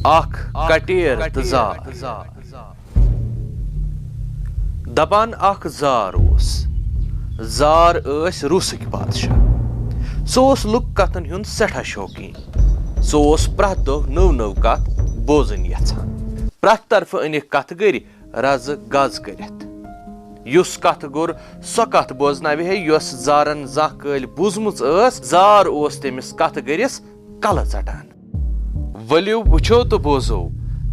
आख कटेर तो जार दपान आख जार ओस जार ऐस रूसक बादशाह सोस लुक कथन हुंद सठा शौकीन सोस प्रत दो नव नव कथ बोजन यछान प्रत तरफ अनिक कथ गर रज गज करित युस कथ गुर सो कथ बोजनावे है युस जारन जाह कल बुजमुच ऐस जार ओस तेमिस कथ गरिस कल चटान वलियो वुछो तो बोजो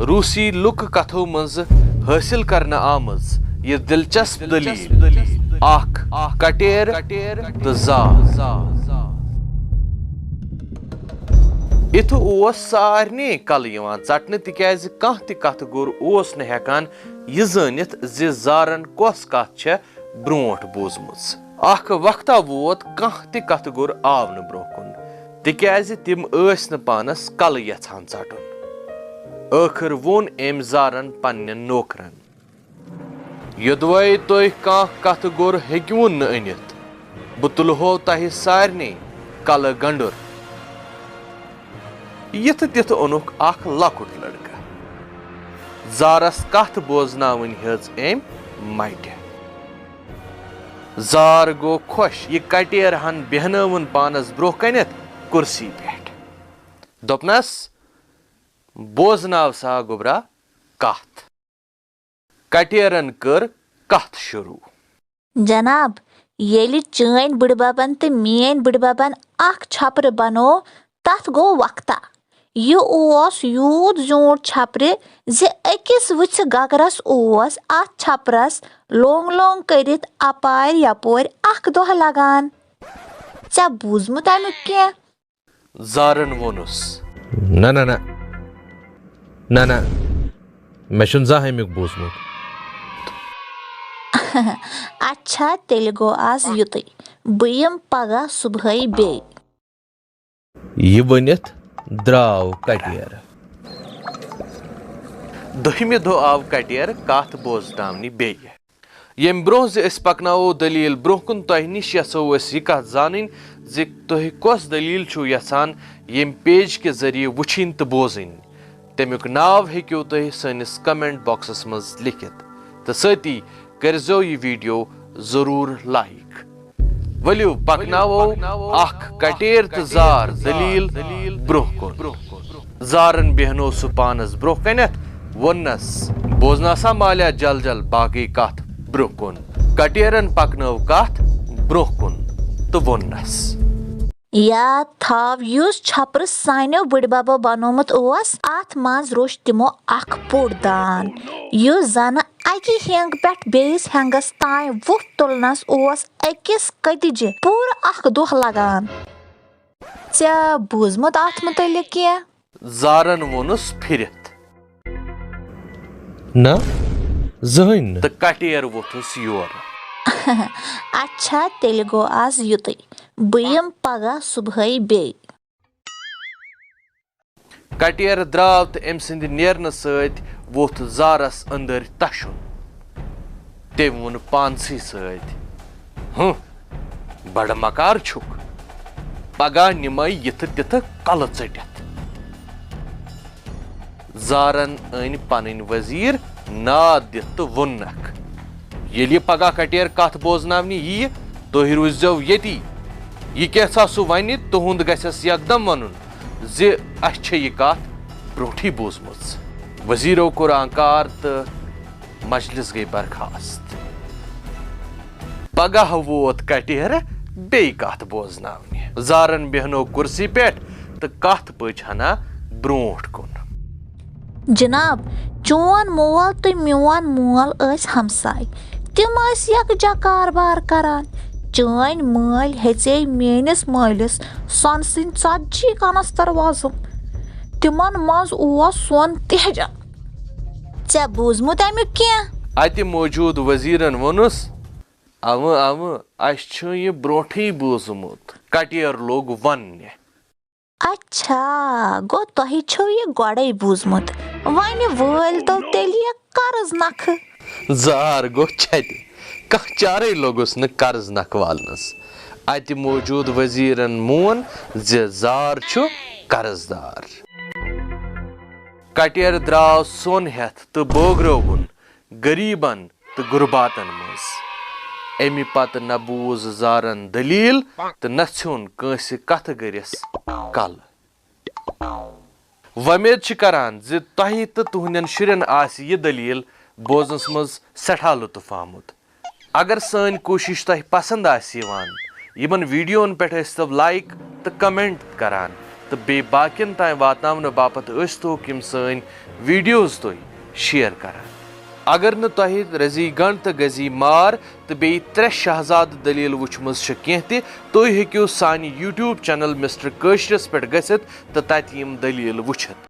रूसी लुक कथो मज हासिल करना आमज ये दिलचस्प दलील आख कटेर तो जार इथु ओस सारने कल यवान चटने तिक्याज काह ति कथ गुर ओस न हेकान यह जानित जे जारन कोस कथ छ ब्रोंठ बोजमुच आख वक्ता वोत काह ति कथ गुर आव न ब्रोकुन तिक्याज तिम ऐस न पानस कल यछान चटुन आखिर वोन एम जारन पन्नन नौकरन यदवै तोय काह कथ गुर हेक्यून न अनित बह तुलहो तह सारने कल गंडुर यथ तिथ ओनुक आख लकुट लड़का जारस कथ बोजनावन हेज एम मट जार गो खुश यह कटेर हन बेहनवन पानस ब्रोह कनित कुर्सी पेट दोपनस बोजनाव सा गुबरा कथ कटेरन कर कथ शुरू जनाब येलि चैन बुड़बाबन ते मेन बुड़बाबन आख छपर बनो तथ गो वक्ता यह ओस यूत जोट छपरे जे अकिस वुछ गगरस ओस अथ छपरस लोंग लोंग करित अपार यपोर अख दोह लगान चा बूजमुत अमुक क्या जारन वोनुस ना ना ना ना ना मैं शुन जा अमुक बूजमुत अच्छा तेल गो आज युत बयम पगह सुबह बे यह वनित द्राव कटेर दहमि दो आव कटेर कथ बोजनावनि बे यम ब्रोह जे अस पकनावो दलील ब्रोह कुन तह निश यसो अस यह कथ जानन जे तुह कस दलील छु यसान यम पेज के जरिए वुछिन तो बोजन तमुक नाव हेक्यो तुह सनिस कमेंट बॉक्सस मज लिखित तो सती करजो यह वीडियो जरूर लाइक वलियो पकनावो अख कटेर तो जार दलील ब्रोह कुन जारन बेहनो सु पानस ब्रोह कनित वनस बोजना सा मालिया जल जल बाकी कथ ब्रोह कुन कटेरन पकनव कथ ब्रोह कुन तो वनस याद थाव युस छपर सानो बुड़बाबो बनोमुत ओस अथ मज रोश तिमो अख पोड़ दान युस जन अकि हेंग पेट बेस हेंगस ताय वुट तुलनस ओस अकिस कतिजे पूरा अख दोह लगान चा बूजमुत अथ मुतलिक क्या जारन वोनुस फिरित ना जहन तो कटेर वोथुस योर अच्छा तेल गो आज युत बयम पगह सुबह बे कटेर द्राव तो अम सिंद नेरन सत वोथ जारस अंदर तशुन तम वोन पानसी सत बड़ मकार छुक पगह निम यथ तिथ कल चटित जारन अन पन वजीर नाद दित तो वोनक ये पगह कटेर कथ बोजनावनि यी तुह रूजो यती यह कैसा सु वन तुंद गस यकदम वन जे अस यह कथ ब्रोठी बोजमुत वजीरो कोर आंकार तो मजलिस गई बर्खास्त पगह वोत कटेर बे कथ बोजनावनि जारन बेहनो कुर्सी पेट तो कथ पच हना ब्रोट कुन जनाब चोन मोल तो मोन मोल हमसाय तिम यकजा कारबार करान चैन माल हेचे मेनिस मालिस सन सिन 40 कनस दरवाजम तिमन मज ओस सोन तेजा चा बूजमुत अमुक क्या अत मौजूद वजीरन वोनुस अव अस यह ब्रोठी बूजमुत कटेर लोग वन अच्छा गो तह छो यह गोड़े बूजमुत वन वल तो तेल यह कर्ज नख जार गो छत कह चारे लोगुस न कर्ज नख वालनस अत मौजूद वजीरन मोन जे जार छु कर्जदार कटेर द्राव सोन हेथ तो बोग्रवन गरीबन तो गुरबातन मज अमि पत न बूज जारन दलील तो न ह्युन कंस कथ गरिस कल। वमेद छ करान ज तोहि तो तुहंदन शुरन आस यह दलील बोजनस मज सठा लुत्फ आमुत। अगर सन कोशिश तोह पसंद आसि यिवान यमन वीडियोन पे तब लाइक तो कमेंट करान तो बे बाकियन तान वातनावन बापत तो यम सन वीडियोज तुह शेयर करान। अगर न तोह रजी गंड तो गजी मार तो बे 3 शहजाद दलील वुचमज कह तुह हेक्यू सान यूट्यूब चैनल मिस्टर कशरस पे गसित तो तत यम दलील वुचित।